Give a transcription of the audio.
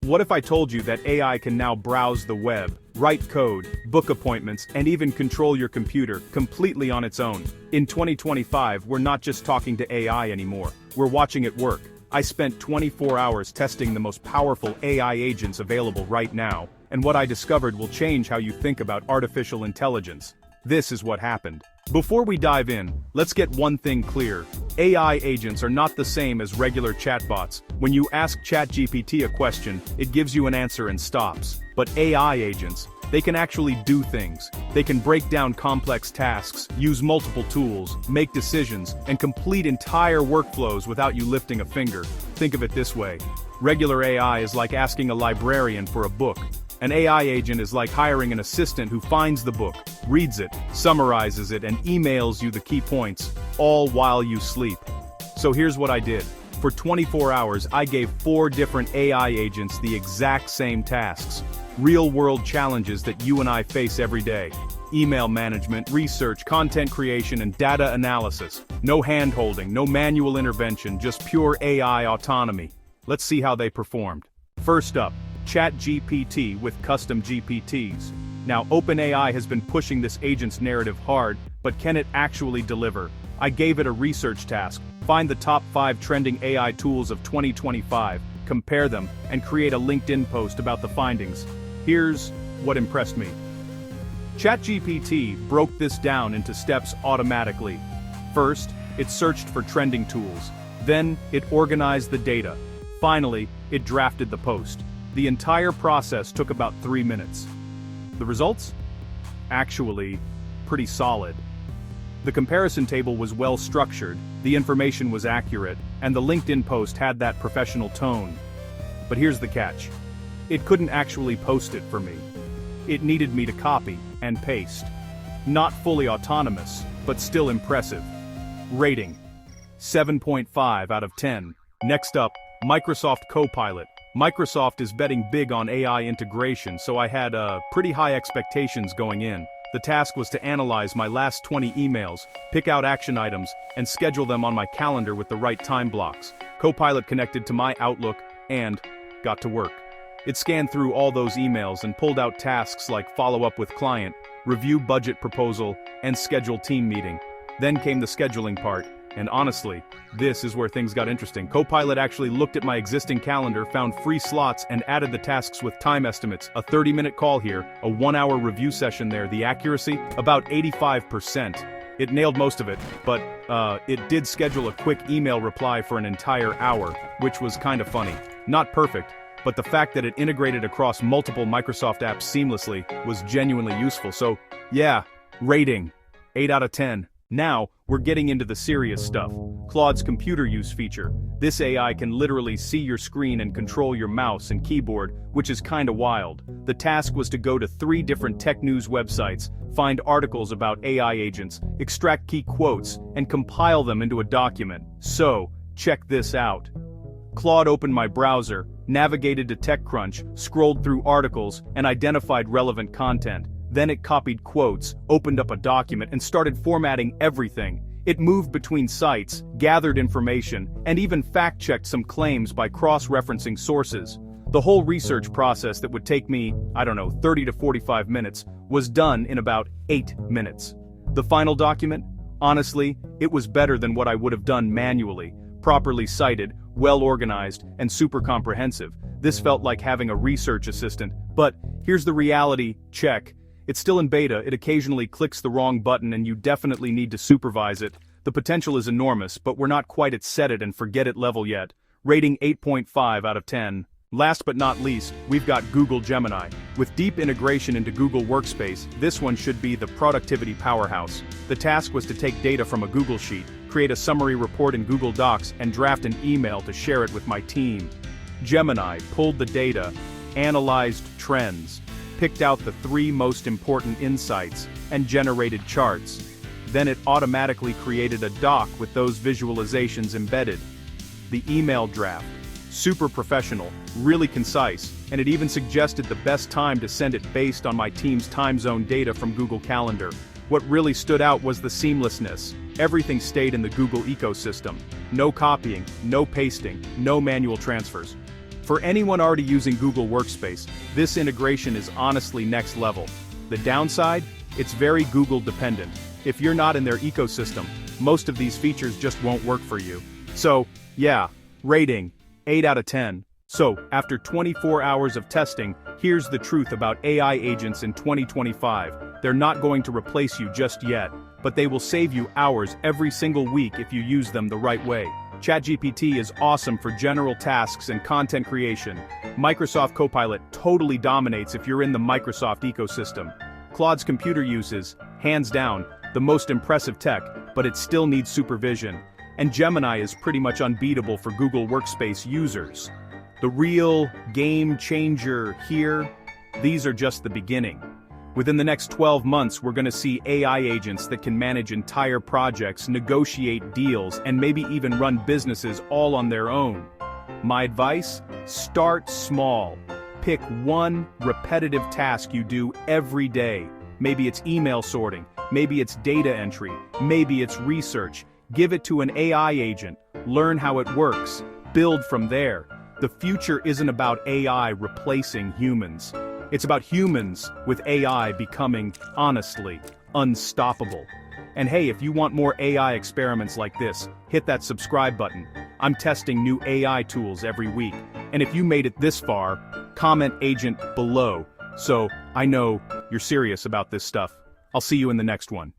What if I told you that AI can now browse the web, write code, book appointments, and even control your computer completely on its own? In 2025, we're not just talking to AI anymore, we're watching it work. I spent 24 hours testing the most powerful AI agents available right now, and what I discovered will change how you think about artificial intelligence. This is what happened. Before we dive in, let's get one thing clear. AI agents are not the same as regular chatbots. When you ask ChatGPT a question, it gives you an answer and stops. But AI agents, they can actually do things. They can break down complex tasks, use multiple tools, make decisions, and complete entire workflows without you lifting a finger. Think of it this way. Regular AI is like asking a librarian for a book. An AI agent is like hiring an assistant who finds the book, reads it, summarizes it, and emails you the key points, all while you sleep. So here's what I did. For 24 hours, I gave 4 different AI agents the exact same tasks. Real-world challenges that you and I face every day. Email management, research, content creation, and data analysis. No hand-holding, no manual intervention, just pure AI autonomy. Let's see how they performed. First up, ChatGPT with custom GPTs. Now, OpenAI has been pushing this agent's narrative hard, but can it actually deliver? I gave it a research task. Find the top 5 trending AI tools of 2025, compare them, and create a LinkedIn post about the findings. Here's what impressed me. ChatGPT broke this down into steps automatically. First, it searched for trending tools. Then, it organized the data. Finally, it drafted the post. The entire process took about 3 minutes. The results? Actually, pretty solid. The comparison table was well structured, the information was accurate, and the LinkedIn post had that professional tone. But here's the catch. It couldn't actually post it for me. It needed me to copy and paste. Not fully autonomous, but still impressive. Rating: 7.5 out of 10. Next up, Microsoft Copilot. Microsoft is betting big on AI integration, so I had pretty high expectations going in. The task was to analyze my last 20 emails, pick out action items, and schedule them on my calendar with the right time blocks. Copilot connected to my Outlook and got to work. It scanned through all those emails and pulled out tasks like follow up with client, review budget proposal, and schedule team meeting. Then came the scheduling part. And honestly, this is where things got interesting. Copilot actually looked at my existing calendar, found free slots, and added the tasks with time estimates. A 30-minute call here, a 1-hour review session there. The accuracy? About 85%. It nailed most of it, but it did schedule a quick email reply for an entire hour, which was kind of funny. Not perfect, but the fact that it integrated across multiple Microsoft apps seamlessly was genuinely useful. So, yeah, rating: 8 out of 10. Now, we're getting into the serious stuff. Claude's computer use feature. This AI can literally see your screen and control your mouse and keyboard, which is kinda wild. The task was to go to 3 different tech news websites, find articles about AI agents, extract key quotes, and compile them into a document. So, check this out. Claude opened my browser, navigated to TechCrunch, scrolled through articles, and identified relevant content. Then it copied quotes, opened up a document, and started formatting everything. It moved between sites, gathered information, and even fact-checked some claims by cross-referencing sources. The whole research process that would take me, 30 to 45 minutes, was done in about 8 minutes. The final document? Honestly, it was better than what I would have done manually. Properly cited, well-organized, and super comprehensive. This felt like having a research assistant. But here's the reality check. It's still in beta, it occasionally clicks the wrong button, and you definitely need to supervise it. The potential is enormous, but we're not quite at set it and forget it level yet. Rating 8.5 out of 10. Last but not least, we've got Google Gemini. With deep integration into Google Workspace, this one should be the productivity powerhouse. The task was to take data from a Google Sheet, create a summary report in Google Docs, and draft an email to share it with my team. Gemini pulled the data, analyzed trends, picked out the 3 most important insights, and generated charts. Then it automatically created a doc with those visualizations embedded. The email draft. Super professional, really concise, and it even suggested the best time to send it based on my team's time zone data from Google Calendar. What really stood out was the seamlessness. Everything stayed in the Google ecosystem. No copying, no pasting, no manual transfers. For anyone already using Google Workspace, this integration is honestly next level. The downside? It's very Google dependent. If you're not in their ecosystem, most of these features just won't work for you. So, yeah, rating, 8 out of 10. So, after 24 hours of testing, here's the truth about AI agents in 2025. They're not going to replace you just yet, but they will save you hours every single week if you use them the right way. ChatGPT is awesome for general tasks and content creation. Microsoft Copilot totally dominates if you're in the Microsoft ecosystem. Claude's computer use is, hands down, the most impressive tech, but it still needs supervision. And Gemini is pretty much unbeatable for Google Workspace users. The real game changer here, these are just the beginning. Within the next 12 months, we're going to see AI agents that can manage entire projects, negotiate deals, and maybe even run businesses all on their own. My advice? Start small. Pick one repetitive task you do every day. Maybe it's email sorting, maybe it's data entry, maybe it's research. Give it to an AI agent, learn how it works, build from there. The future isn't about AI replacing humans. It's about humans with AI becoming, honestly, unstoppable. And hey, if you want more AI experiments like this, hit that subscribe button. I'm testing new AI tools every week. And if you made it this far, comment agent below, so I know you're serious about this stuff. I'll see you in the next one.